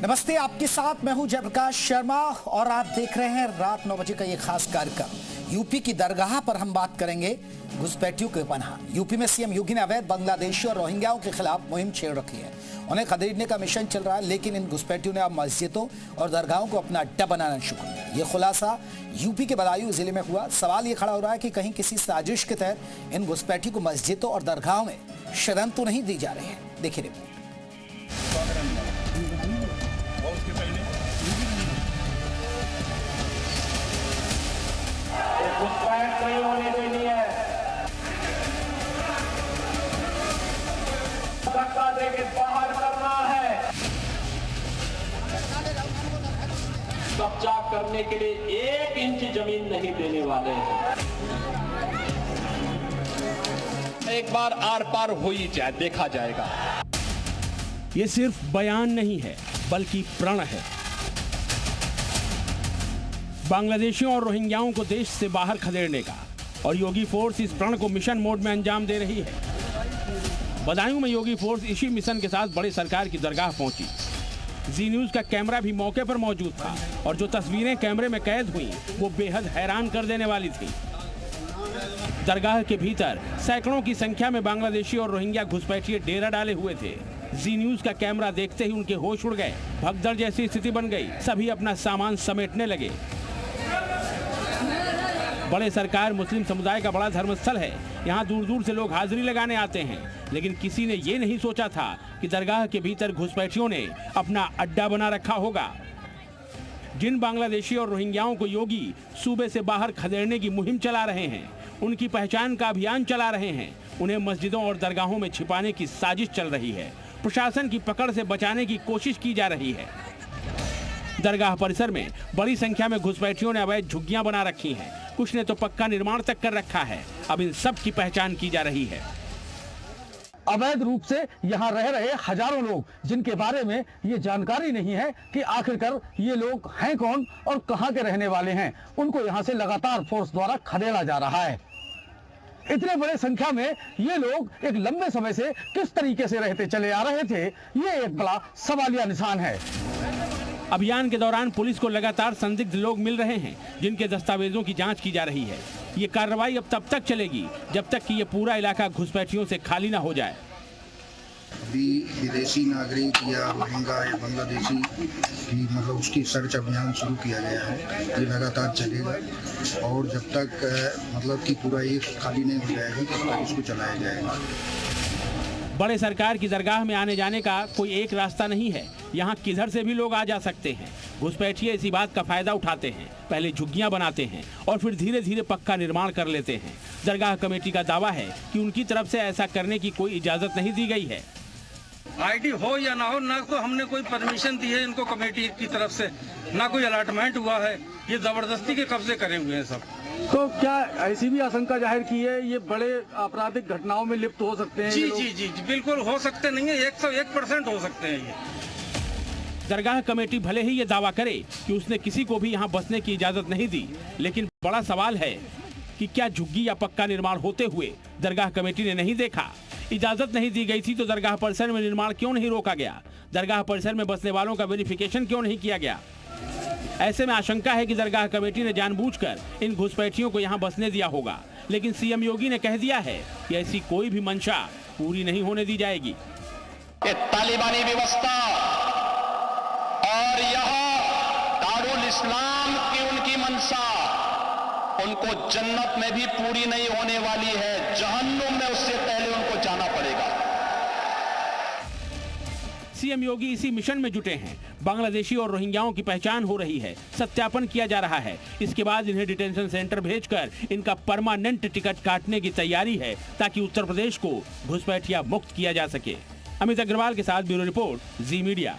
नमस्ते, आपके साथ मैं हूं जयप्रकाश शर्मा और आप देख रहे हैं रात 9 बजे का ये खास कार्यक्रम। यूपी की दरगाह पर हम बात करेंगे घुसपैठियों के पनाह। यूपी में सीएम योगी ने अवैध बांग्लादेशी और रोहिंग्याओं के खिलाफ मुहिम छेड़ रखी है। उन्हें खदेड़ने का मिशन चल रहा है, लेकिन इन घुसपैठियों ने अब मस्जिदों और दरगाहों को अपना अड्डा बनाना शुरू किया। ये खुलासा यूपी के बदायूं जिले में हुआ। सवाल ये खड़ा हो रहा है कि कहीं किसी साजिश के तहत इन घुसपैठियों को मस्जिदों और दरगाहों में शरण तो नहीं दी जा रही है। देखिए रिपोर्ट। घुसपैठ नहीं होने देनी है। धक्का देके बाहर करना है। कब्जा करने के लिए 1 इंच जमीन नहीं देने वाले हैं। एक बार आर पार हो ही जाए, देखा जाएगा। ये सिर्फ बयान नहीं है, बल्कि प्रण है। बांग्लादेशियों और रोहिंग्याओं को देश से बाहर खदेड़ने का, और योगी फोर्स इस प्रण को मिशन मोड में अंजाम दे रही है। बदायूं में योगी फोर्स इसी मिशन के साथ बड़े सरकार की दरगाह पहुंची। जी न्यूज का कैमरा भी मौके पर मौजूद था और जो तस्वीरें कैमरे में कैद हुई वो बेहद हैरान कर देने वाली थी। दरगाह के भीतर सैकड़ों की संख्या में बांग्लादेशी और रोहिंग्या घुसपैठिए डेरा डाले हुए थे। जी न्यूज का कैमरा देखते ही उनके होश उड़ गए। भगदड़ जैसी स्थिति बन गई। सभी अपना सामान समेटने लगे। बड़े सरकार मुस्लिम समुदाय का बड़ा धर्मस्थल है। यहाँ दूर दूर से लोग हाजिरी लगाने आते हैं, लेकिन किसी ने ये नहीं सोचा था कि दरगाह के भीतर घुसपैठियों ने अपना अड्डा बना रखा होगा। जिन बांग्लादेशी और रोहिंग्याओं को योगी सूबे से बाहर खदेड़ने की मुहिम चला रहे हैं, उनकी पहचान का अभियान चला रहे हैं, उन्हें मस्जिदों और दरगाहों में छिपाने की साजिश चल रही है। प्रशासन की पकड़ से बचाने की कोशिश की जा रही है। दरगाह परिसर में बड़ी संख्या में घुसपैठियों ने अवैध झुग्गियां बना रखी हैं। कुछ ने तो पक्का निर्माण तक कर रखा है। अब इन सब की पहचान की जा रही है। अवैध रूप से यहाँ रह रहे हजारों लोग, जिनके बारे में ये जानकारी नहीं है कि आखिरकार ये लोग हैं कौन और कहाँ के रहने वाले हैं, उनको यहाँ से लगातार फोर्स द्वारा खदेड़ा जा रहा है। इतने बड़े संख्या में ये लोग एक लंबे समय से किस तरीके से रहते चले आ रहे थे, ये एक बड़ा सवालिया निशान है। अभियान के दौरान पुलिस को लगातार संदिग्ध लोग मिल रहे हैं, जिनके दस्तावेजों की जांच की जा रही है। ये कार्रवाई अब तब तक चलेगी जब तक कि ये पूरा इलाका घुसपैठियों से खाली ना हो जाए। भी विदेशी नागरिक या रोहिंग्या या बांग्लादेशी की उसकी सर्च अभियान शुरू किया गया है। ये लगातार चलेगा और जब तक कि पूरा ये खाली नहीं हो जाएगा तब तक इसको चलाया जाएगा। बड़े सरकार की दरगाह में आने जाने का कोई एक रास्ता नहीं है। यहाँ किधर से भी लोग आ जा सकते हैं। घुसपैठिए इसी बात का फायदा उठाते हैं। पहले झुग्गियां बनाते हैं और फिर धीरे धीरे पक्का निर्माण कर लेते हैं। दरगाह कमेटी का दावा है कि उनकी तरफ से ऐसा करने की कोई इजाजत नहीं दी गई है। आईडी हो या ना हो, ना तो हमने कोई परमिशन दी है इनको कमेटी की तरफ से, ना कोई अलॉटमेंट हुआ है। ये जबरदस्ती के कब्जे करे हुए हैं सब। तो क्या ऐसी भी आशंका जाहिर की है ये बड़े आपराधिक घटनाओं में लिप्त हो सकते हैं? जी, बिल्कुल हो सकते नहीं है। 101% हो सकते हैं ये। दरगाह कमेटी भले ही ये दावा करे कि उसने किसी को भी यहाँ बसने की इजाजत नहीं दी, लेकिन बड़ा सवाल है कि क्या झुग्गी या पक्का निर्माण होते हुए दरगाह कमेटी ने नहीं देखा? इजाजत नहीं दी गई थी तो दरगाह परिसर में निर्माण क्यों नहीं रोका गया? दरगाह परिसर में बसने वालों का वेरिफिकेशन क्यों नहीं किया गया? ऐसे में आशंका है कि दरगाह कमेटी ने जानबूझकर इन घुसपैठियों को यहाँ बसने दिया होगा, लेकिन सीएम योगी ने कह दिया है कि ऐसी कोई भी मंशा पूरी नहीं होने दी जाएगी। ये तालिबानी व्यवस्था और यह दारुल इस्लाम की उनकी मंशा उनको जन्नत में भी पूरी नहीं होने वाली है। जहन्नुम में उससे पहले उनको जाना पड़ेगा। सीएम योगी इसी मिशन में जुटे हैं। बांग्लादेशी और रोहिंग्याओं की पहचान हो रही है, सत्यापन किया जा रहा है। इसके बाद इन्हें डिटेंशन सेंटर भेजकर इनका परमानेंट टिकट काटने की तैयारी है, ताकि उत्तर प्रदेश को घुसपैठिया मुक्त किया जा सके। अमित अग्रवाल के साथ ब्यूरो रिपोर्ट, जी मीडिया।